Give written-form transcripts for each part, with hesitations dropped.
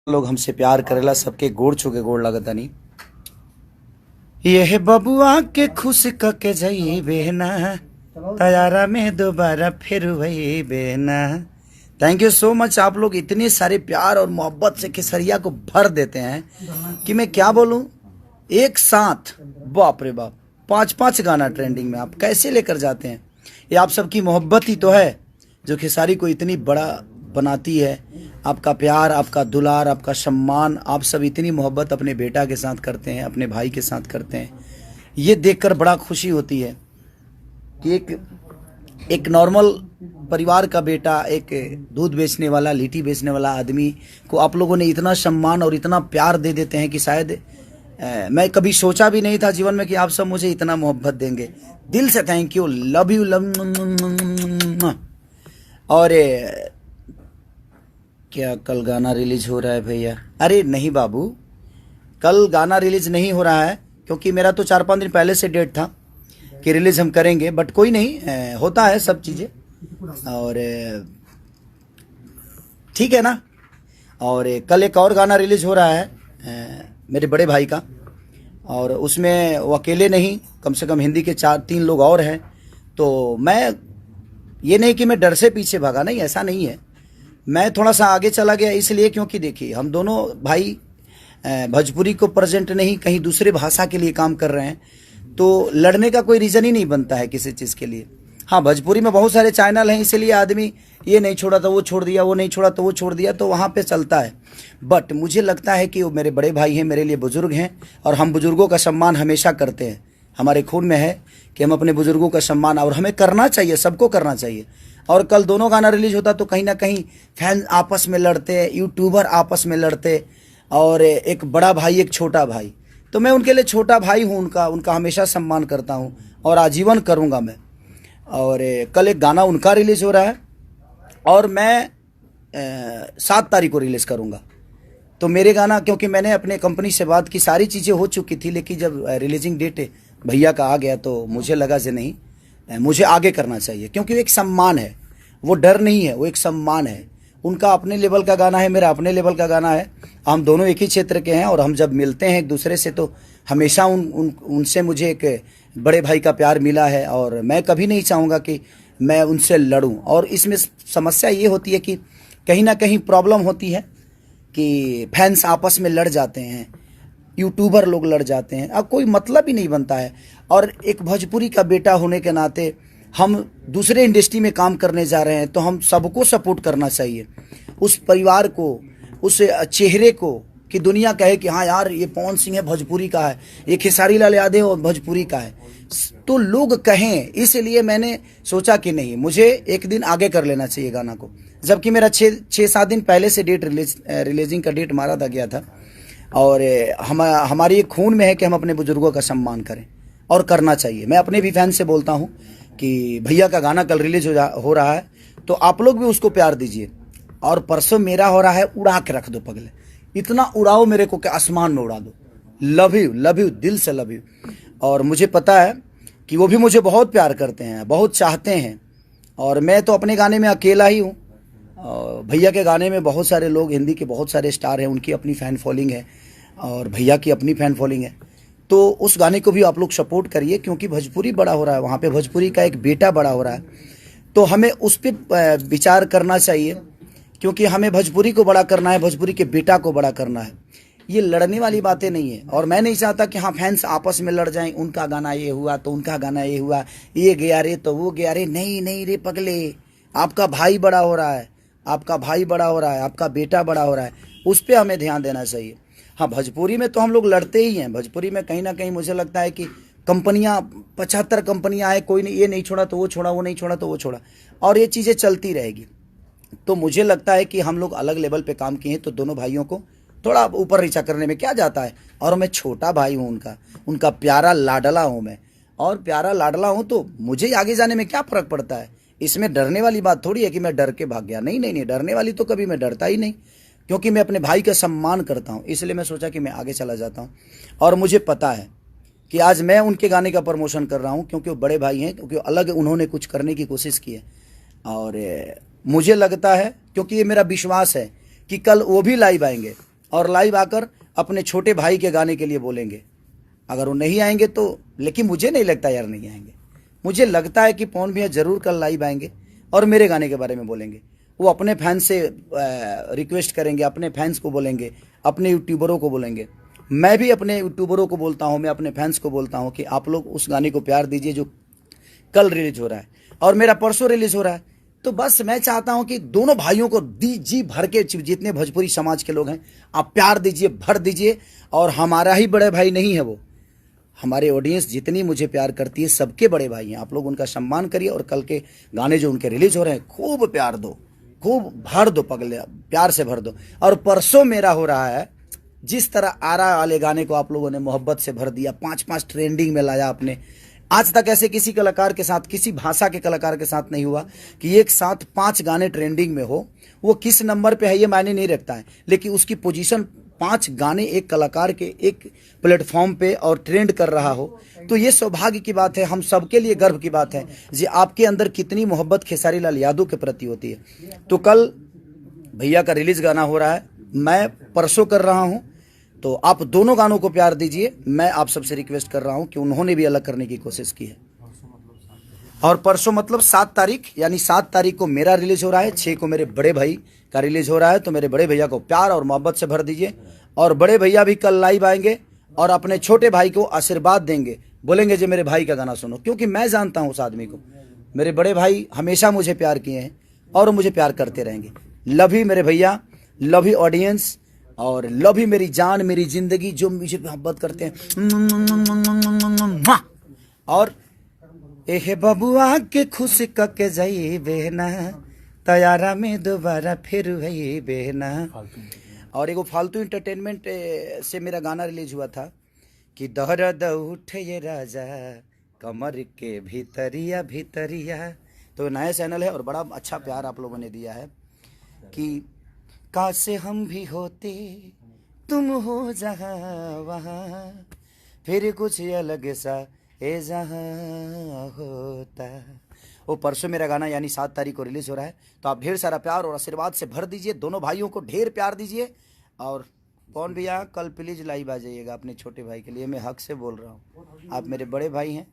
लोग हमसे प्यार करेला सबके गोड़ छुके गोड़ लगता नहीं। ये बबुआ के खुश के जई बेना तैयारा में दोबारा फिर वही बेना। Thank you so much. आप लोग इतने सारे प्यार और मोहब्बत से केसरिया को भर देते हैं कि मैं क्या बोलूं। एक साथ बाप रे बाप 5-5 गाना ट्रेंडिंग में आप कैसे लेकर जाते हैं। ये आप सबकी मोहब्बत ही तो है जो खेसारी को इतनी बड़ा बनाती है। आपका प्यार, आपका दुलार, आपका सम्मान, आप सब इतनी मोहब्बत अपने बेटा के साथ करते हैं, अपने भाई के साथ करते हैं। ये देखकर बड़ा खुशी होती है कि एक नॉर्मल परिवार का बेटा, एक दूध बेचने वाला, लिट्टी बेचने वाला आदमी को आप लोगों ने इतना सम्मान और इतना प्यार दे देते हैं कि शायद मैं कभी सोचा भी नहीं था जीवन में कि आप सब मुझे इतना मोहब्बत देंगे। दिल से thank you, love you, love. और क्या कल गाना रिलीज हो रहा है भैया? अरे नहीं बाबू, कल गाना रिलीज नहीं हो रहा है क्योंकि मेरा तो 4-5 दिन पहले से डेट था कि रिलीज हम करेंगे, बट कोई नहीं, होता है सब चीज़ें और ठीक है ना। और कल एक और गाना रिलीज हो रहा है मेरे बड़े भाई का, और उसमें वो अकेले नहीं, कम से कम हिंदी के 4-3 लोग और हैं। तो मैं ये नहीं कि मैं डर से पीछे भागा, नहीं, ऐसा नहीं है। मैं थोड़ा सा आगे चला गया इसलिए क्योंकि देखिए हम दोनों भाई भोजपुरी को प्रेजेंट नहीं, कहीं दूसरे भाषा के लिए काम कर रहे हैं, तो लड़ने का कोई रीज़न ही नहीं बनता है किसी चीज़ के लिए। हाँ, भोजपुरी में बहुत सारे चैनल हैं, इसलिए आदमी ये नहीं छोड़ा तो वो छोड़ दिया, वो नहीं छोड़ा तो वो छोड़ दिया, तो वहाँ पे चलता है। बट मुझे लगता है कि वो मेरे बड़े भाई हैं, मेरे लिए बुजुर्ग हैं, और हम बुजुर्गों का सम्मान हमेशा करते हैं। हमारे खून में है कि हम अपने बुजुर्गों का सम्मान, और हमें करना चाहिए, सबको करना चाहिए। और कल दोनों गाना रिलीज होता तो कहीं ना कहीं फैन आपस में लड़ते, यूट्यूबर आपस में लड़ते, और एक बड़ा भाई एक छोटा भाई, तो मैं उनके लिए छोटा भाई हूँ, उनका हमेशा सम्मान करता हूँ और आजीवन करूँगा मैं। और कल एक गाना उनका रिलीज़ हो रहा है और मैं 7 तारीख को रिलीज़ करूँगा। तो मेरे गाना, क्योंकि मैंने अपने कंपनी से बात की, सारी चीज़ें हो चुकी थी, लेकिन जब रिलीजिंग डेट भैया का आ गया तो मुझे लगा से नहीं, मुझे आगे करना चाहिए, क्योंकि वो एक सम्मान है, वो डर नहीं है, वो एक सम्मान है। उनका अपने लेवल का गाना है, मेरा अपने लेवल का गाना है, हम दोनों एक ही क्षेत्र के हैं, और हम जब मिलते हैं एक दूसरे से तो हमेशा उनसे मुझे एक बड़े भाई का प्यार मिला है, और मैं कभी नहीं चाहूँगा कि मैं उनसे लड़ूं। और इसमें समस्या ये होती है कि कहीं ना कहीं प्रॉब्लम होती है कि फैंस आपस में लड़ जाते हैं, यूट्यूबर लोग लड़ जाते हैं, अब कोई मतलब ही नहीं बनता है। और एक भोजपुरी का बेटा होने के नाते हम दूसरे इंडस्ट्री में काम करने जा रहे हैं, तो हम सबको सपोर्ट करना चाहिए, उस परिवार को, उस चेहरे को, कि दुनिया कहे कि हाँ यार ये पवन सिंह है भोजपुरी का है, ये खेसारी लाल यादव भोजपुरी का है, तो लोग कहें। इसलिए मैंने सोचा कि नहीं, मुझे एक दिन आगे कर लेना चाहिए गाना को, जबकि मेरा 6-7 दिन पहले से डेट रिलीजिंग का डेट मारा था गया था। और हमारी एक खून में है कि हम अपने बुजुर्गों का सम्मान करें, और करना चाहिए। मैं अपने भी फैन से बोलता हूँ कि भैया का गाना कल रिलीज हो रहा है, तो आप लोग भी उसको प्यार दीजिए। और परसों मेरा हो रहा है, उड़ा के रख दो पगले, इतना उड़ाओ मेरे को कि आसमान में उड़ा दो। लव यू, दिल से लव यू। और मुझे पता है कि वो भी मुझे बहुत प्यार करते हैं, बहुत चाहते हैं, और मैं तो अपने गाने में अकेला ही हूँ। भैया के गाने में बहुत सारे लोग, हिंदी के बहुत सारे स्टार हैं, उनकी अपनी फ़ैन फॉलोइंग है, और भैया की अपनी फ़ैन फॉलोइंग है। तो उस गाने को भी आप लोग सपोर्ट करिए, क्योंकि भोजपुरी बड़ा हो रहा है, वहाँ पे भोजपुरी का एक बेटा बड़ा हो रहा है, तो हमें उस पर विचार करना चाहिए, क्योंकि हमें भोजपुरी को बड़ा करना है, भोजपुरी के बेटा को बड़ा करना है। ये लड़ने वाली बातें नहीं है, और मैं नहीं चाहता कि हाँ फैंस आपस में लड़ जाएं, उनका गाना ये हुआ तो उनका गाना ये हुआ, ये गया रे तो वो गया रे। नहीं रे पगले, आपका भाई बड़ा हो रहा है, आपका भाई बड़ा हो रहा है, आपका बेटा बड़ा हो रहा है, उस पर हमें ध्यान देना चाहिए। हाँ, भोजपुरी में तो हम लोग लड़ते ही हैं। भोजपुरी में कहीं ना कहीं मुझे लगता है कि कंपनियां, 75 कंपनियां आए, कोई नहीं, ये नहीं छोड़ा तो वो छोड़ा, वो नहीं छोड़ा तो वो छोड़ा, और ये चीज़ें चलती रहेगी। तो मुझे लगता है कि हम लोग अलग लेवल पे काम किए हैं, तो दोनों भाइयों को थोड़ा ऊपर नीचा करने में क्या जाता है। और मैं छोटा भाई हूँ उनका प्यारा लाडला हूँ मैं, और प्यारा लाडला हूँ, तो मुझे आगे जाने में क्या फ़र्क पड़ता है। इसमें डरने वाली बात थोड़ी है कि मैं डर के भाग गया, नहीं, डरने वाली तो कभी मैं डरता ही नहीं, क्योंकि मैं अपने भाई का सम्मान करता हूँ। इसलिए मैं सोचा कि मैं आगे चला जाता हूँ, और मुझे पता है कि आज मैं उनके गाने का प्रमोशन कर रहा हूँ, क्योंकि वो बड़े भाई हैं, क्योंकि अलग उन्होंने कुछ करने की कोशिश की है। और मुझे लगता है, क्योंकि ये मेरा विश्वास है कि कल वो भी लाइव आएंगे, और लाइव आकर अपने छोटे भाई के गाने के लिए बोलेंगे। अगर वो नहीं आएंगे तो, लेकिन मुझे नहीं लगता यार नहीं आएंगे। मुझे लगता है कि पवन भैया जरूर कल लाइव आएंगे और मेरे गाने के बारे में बोलेंगे। वो अपने फैंस से रिक्वेस्ट करेंगे, अपने फैंस को बोलेंगे, अपने यूट्यूबरों को बोलेंगे। मैं भी अपने यूट्यूबरों को बोलता हूँ, मैं अपने फैंस को बोलता हूँ कि आप लोग उस गाने को प्यार दीजिए जो कल रिलीज हो रहा है और मेरा परसों रिलीज हो रहा है। तो बस मैं चाहता हूं कि दोनों भाइयों को जी भर के, जितने भोजपुरी समाज के लोग हैं, आप प्यार दीजिए, भर दीजिए। और हमारा ही बड़े भाई नहीं है वो, हमारे ऑडियंस जितनी मुझे प्यार करती है सबके बड़े भाई हैं। आप लोग उनका सम्मान करिए और कल के गाने जो उनके रिलीज हो रहे हैं खूब प्यार दो, खूब भर दो, पगले प्यार से भर दो। और परसों मेरा हो रहा है, जिस तरह आरा वाले गाने को आप लोगों ने मोहब्बत से भर दिया, 5-5 ट्रेंडिंग में लाया आपने। आज तक ऐसे किसी कलाकार के साथ, किसी भाषा के कलाकार के साथ नहीं हुआ कि एक साथ 5 गाने ट्रेंडिंग में हो। वो किस नंबर पे है ये मायने नहीं रखता है, लेकिन उसकी पोजीशन 5 गाने एक कलाकार के एक प्लेटफॉर्म पे और ट्रेंड कर रहा हो, तो ये सौभाग्य की बात है, हम सबके लिए गर्व की बात है जी। आपके अंदर कितनी मोहब्बत खेसारी लाल यादव के प्रति होती है। तो कल भैया का रिलीज गाना हो रहा है, मैं परसों कर रहा हूँ, तो आप दोनों गानों को प्यार दीजिए। मैं आप सबसे रिक्वेस्ट कर रहा हूं कि उन्होंने भी अलग करने की कोशिश की है। और परसों मतलब 7 तारीख, यानी 7 तारीख को मेरा रिलीज हो रहा है, 6 को मेरे बड़े भाई का रिलीज हो रहा है। तो मेरे बड़े भैया को प्यार और मोहब्बत से भर दीजिए। और बड़े भैया भी कल लाइव आएंगे और अपने छोटे भाई को आशीर्वाद देंगे, बोलेंगे जी मेरे भाई का गाना सुनो। क्योंकि मैं जानता हूं उस आदमी को, मेरे बड़े भाई हमेशा मुझे प्यार किए हैं और मुझे प्यार करते रहेंगे। लव ही मेरे भैया, लव ही ऑडियंस, और लव ही मेरी जान, मेरी जिंदगी, जो मुझे मोहब्बत करते हैं। और एहे बबुआ के खुश कके जाई बेहना, तैयारा में दोबारा फिर वही बेहना। और एगो फालतू इंटरटेनमेंट से मेरा गाना रिलीज हुआ था कि दर्द उठे ये राजा कमर के भीतरिया भीतरिया। तो नया चैनल है और बड़ा अच्छा प्यार आप लोगों ने दिया है कि काश हम भी होते तुम हो जहाँ वहाँ, फिर कुछ अलग सा ए जहाँ होता। वो परसों मेरा गाना यानी 7 तारीख को रिलीज हो रहा है। तो आप ढेर सारा प्यार और आशीर्वाद से भर दीजिए, दोनों भाइयों को ढेर प्यार दीजिए। और कौन भैया कल प्लीज लाइव आ जाइएगा अपने छोटे भाई के लिए, मैं हक से बोल रहा हूँ, आप मेरे बड़े भाई हैं।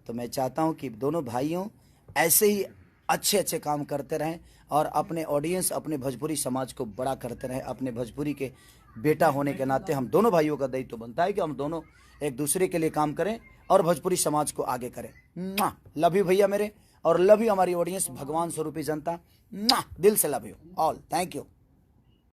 तो मैं चाहता हूँ कि दोनों भाइयों ऐसे ही अच्छे अच्छे काम करते रहें और अपने ऑडियंस, अपने भोजपुरी समाज को बड़ा करते रहें। अपने भोजपुरी के बेटा होने के नाते हम दोनों भाइयों का दायित्व बनता है कि हम दोनों एक दूसरे के लिए काम करें और भोजपुरी समाज को आगे करें। लव यू भैया मेरे, और लव यू हमारी ऑडियंस, भगवान स्वरूपी जनता। दिल से love you all, thank you.